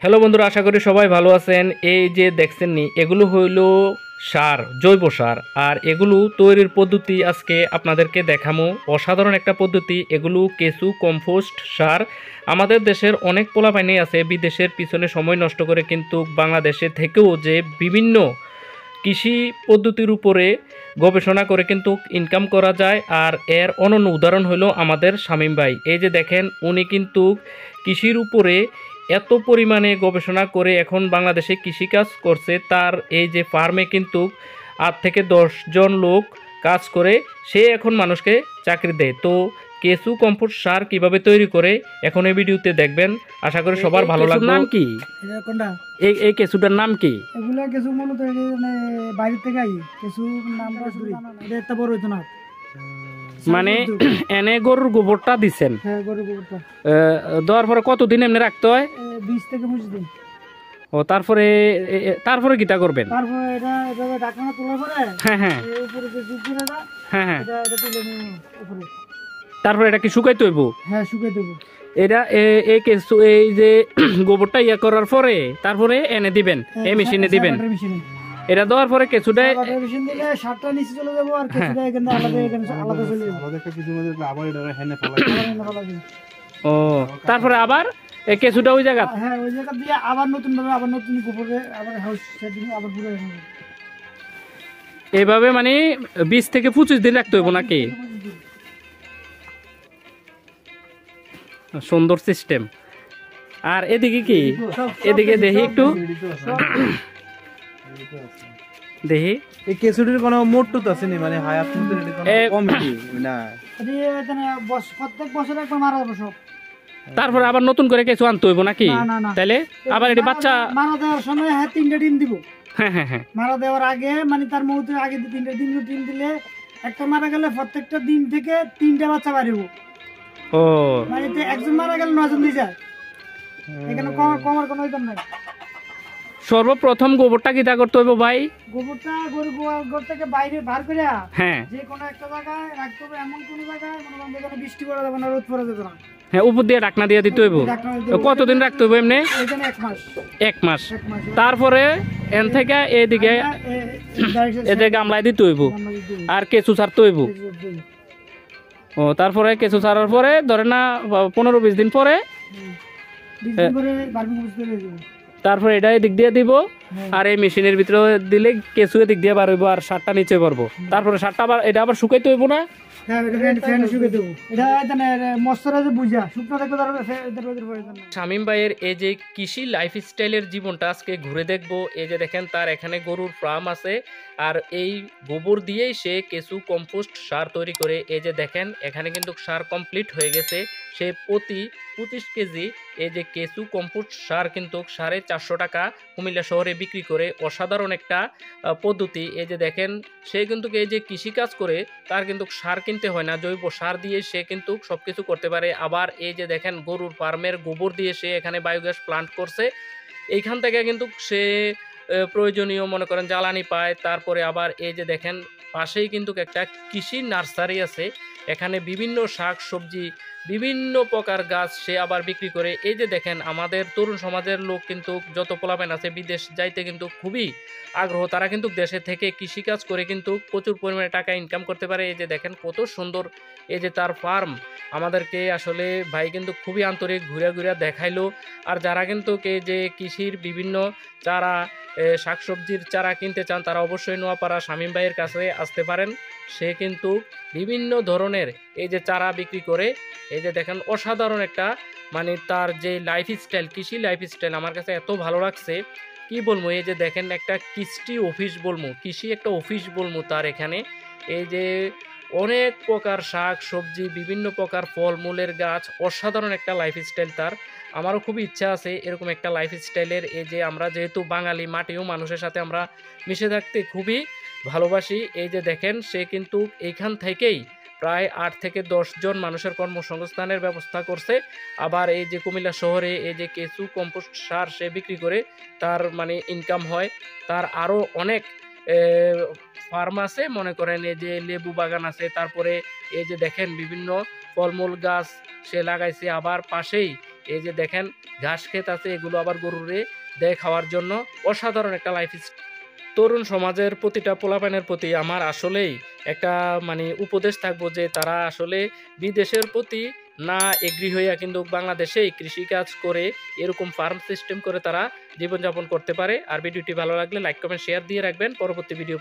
Hello বন্ধুরা, আশা করি সবাই ভালো আছেন। এই যে দেখছেন নি, এগুলো হইলো সার, জৈব সার। আর এগুলো তৈরির পদ্ধতি আজকে আপনাদেরকে দেখামো। অসাধারণ একটা পদ্ধতি। এগুলো কেঁচু কম্পোস্ট সার। আমাদের দেশের অনেক পোলাপাইনি আছে বিদেশের পিছনে সময় নষ্ট করে, কিন্তু বাংলাদেশে থেকেও যে বিভিন্ন কৃষি পদ্ধতির উপরে গবেষণা করে কিন্তু ইনকাম করা যায়। আর এর অনন্য উদাহরণ হলো আমাদের শামীম ভাই। এই যে দেখেন, উনি কিন্তু কৃষির উপরে এত পরিমাণে গবেষণা করে এখন বাংলাদেশে কৃষিকাজ করছে। তার এই যে ফার্মে কিন্তু 8 থেকে 10 জন লোক কাজ করে, সে এখন মানুষকে চাকরি দেয়। তো কেঁচু কম্পোস্ট সার কিভাবে তৈরি করে এখন এই ভিডিওতে দেখবেন। আশা করি সবার ভালো লাগবে। নাম কি এই কেঁচুটার নাম কি? এগুলা কিছু মূলত বাইরে থেকে আই কিছু নামটা এটা বড় হইতো না, মানে এনে গরুর গোবরটা দিচ্ছেন। হ্যাঁ, গরুর গোবরটা দেওয়ার পরে কতদিন এমনি রাখতে হয়? 20 থেকে 25 দিন। ও, তারপরে তারপরে কিটা করবেন? তারপরে এটা এভাবে ঢাকনা তোলার পরে হ্যাঁ হ্যাঁ উপরে যে জুজুরাটা, হ্যাঁ হ্যাঁ, এটা তুলে নিয়ে উপরে। তারপরে এটা কি শুকাইতে হইব? হ্যাঁ, শুকিয়ে দেবো। এটা এই কেঁচু এই যে গোবরটা ইয়া করার পরে তারপরে এনে দিবেন, এই মেশিনে দিবেন। এটা দেওয়ার পরে কেঁচুটা মেশিন দিলে সারটা নিচে চলে যাবো, আর কেঁচুটা এখানে আলাদা চলে যাবে। ও, তারপরে আবার এই কেঁচুটা ওই জায়গা, হ্যাঁ, ওই জায়গা দিয়ে আবার নতুন ভাবে আবার নতুন গোবরে আবার হাউস সেটিং আবার পুরো এইভাবে মানে 20 থেকে 25 দিন রাখতে হইব নাকি? সুন্দর সিস্টেম। আর এদিকে কি? এদিকে দেখি একটু, দেখি এই কেঁচুটির কোনো মোট্টু তো আছে নি, মানে হায়াত কম না। প্রত্যেক বছর একবার মারা যাবে সব। তারপরে আবার নতুন করে কেঁচু আনতে হইব নাকি? তাইলে আবার এটি বাচ্চা মারা দেওয়ার সময় হ্যাঁ 3টা ডিম দিব। হ্যাঁ হ্যাঁ হ্যাঁ, মারা দেওয়ার আগে মানে তার মুহূর্তের আগে 3টা ডিম দিলে একটা মারা গেলে প্রত্যেকটা ডিম থেকে 3টা বাচ্চা বাড়িব। ও, মানে একজন মারা গেলে 9 জন দিয়ে যায়। এখানে কমার কোনো ইদাম নাই। সর্বপ্রথম গোবরটা কিটা করতে হইব ভাই? গোবরটা গরু গোবর থেকে বাইরে বার করে হ্যাঁ যে কোনো একটা জায়গায় রাখতে হবে। এমন কোনো জায়গায় মনে যেখানে বৃষ্টি পড়া যাবে না, রোদ পড়া যাবে না। হ্যাঁ, উপর দিয়ে ঢাকনা দিয়ে দিতে হইব। কতদিন রাখতে হইব এমনি? এখানে 1 মাস। 1 মাস। তারপরে এন থেকে এইদিকে এতে গামলায় দিতে হইব আর কেঁচু ছাড়তে হইব। ও, তারপরে কেঁচু ছাড়ার পরে ধরে না 15-20 দিন পরে তারপরে এটা এদিক দিয়ে দিব, আর এই মেশিনের ভিতরে দিলে কেঁচু এদিক দিয়ে বার হইব আর সারটা নিচে পড়বো। তারপরে সারটা আবার এটা আবার শুকাইতে হইব না? শামীম ভাইয়ের এই যে কৃষি লাইফস্টাইলের জীবনটা আজকে ঘুরে দেখবো। এই যে দেখেন, তার এখানে গরুর ফার্ম আছে, আর এই গোবর দিয়েই সে কেঁচু কম্পোস্ট সার তৈরি করে। এই যে দেখেন, এখানে কিন্তু সার কমপ্লিট হয়ে গেছে। সে প্রতি 25 কেজি এই যে কেঁচু কম্পোস্ট সার কিন্তু 450 টাকা কুমিল্লা শহরে বিক্রি করে। অসাধারণ একটা পদ্ধতি। এই যে দেখেন, সে কিন্তু এই যে কৃষিকাজ করে তার কিন্তু সার কিনতে হয় না, জৈব সার দিয়ে সে কিন্তু সবকিছু করতে পারে। আবার এই যে দেখেন, গরুর ফার্মের গোবর দিয়ে সে এখানে বায়োগ্যাস প্লান্ট করছে। এইখান থেকে কিন্তু সে প্রয়োজনীয় মনে করেন জ্বালানি পায়। তারপরে আবার এই যে দেখেন, পাশেই কিন্তু একটা কৃষি নার্সারি আছে, এখানে বিভিন্ন শাক সবজি বিভিন্ন প্রকার গাছ সে আবার বিক্রি করে। এই যে দেখেন, আমাদের তরুণ সমাজের লোক কিন্তু যত পোলাপান আছে বিদেশ যাইতে কিন্তু খুবই আগ্রহ। তারা কিন্তু দেশে থেকে কৃষিকাজ করে কিন্তু প্রচুর পরিমাণে টাকা ইনকাম করতে পারে। এই যে দেখেন কত সুন্দর এই যে তার ফার্ম। আমাদেরকে আসলে ভাই কিন্তু খুবই আন্তরিক, ঘুরে ঘুরে দেখাইলো। আর যারা কিন্তু এই যে কৃষির বিভিন্ন চারা শাকসবজির চারা কিনতে চান, তারা অবশ্যই নোয়াপাড়া শামীম ভাইয়ের কাছে আসতে পারেন। সে কিন্তু বিভিন্ন ধরনের এই যে চারা বিক্রি করে। এই যে দেখেন, অসাধারণ একটা মানে তার যে লাইফস্টাইল, কৃষি লাইফস্টাইল আমার কাছে এত ভালো লাগছে কি বলবো। এই যে দেখেন, একটা কৃষি অফিস বলবো, কৃষি একটা অফিস বলবো তার এখানে। এই যে অনেক প্রকার শাক সবজি বিভিন্ন প্রকার ফলমূলের গাছ, অসাধারণ একটা লাইফস্টাইল তার। আমারও খুবই ইচ্ছা আছে এরকম একটা লাইফস্টাইলের। এই যে আমরা যেহেতু বাঙালি মাটি ও মানুষের সাথে আমরা মিশে থাকতে খুবই ভালোবাসি। এই যে দেখেন, সে কিন্তু এইখান থেকেই প্রায় 8 থেকে 10 জন মানুষের কর্মসংস্থানের ব্যবস্থা করছে। আবার এই যে কুমিল্লা শহরে এই যে কেঁচু কম্পোস্ট সার সে বিক্রি করে তার মানে ইনকাম হয়। তার আরও অনেক ফার্ম আছে, মনে করেন এই যে লেবু বাগান আছে, তারপরে এই যে দেখেন বিভিন্ন ফলমূল গাছ সে লাগাইছে। আবার পাশেই এই যে দেখেন ঘাস ক্ষেত আছে, এগুলো আবার গরুরে দেয় খাওয়ার জন্য। অসাধারণ একটা লাইফ। তরুণ সমাজের প্রতিটা পোলাপানের প্রতি আমার আসলেই একটা মানে উপদেশ থাকবো যে তারা আসলে বিদেশের প্রতি না এগ্রি হইয়া কিন্তু বাংলাদেশেই কৃষিকাজ করে এরকম ফার্ম সিস্টেম করে তারা জীবনযাপন করতে পারে। আর ভিডিওটি ভালো লাগলে লাইক কমেন্ট শেয়ার দিয়ে রাখবেন। পরবর্তী ভিডিও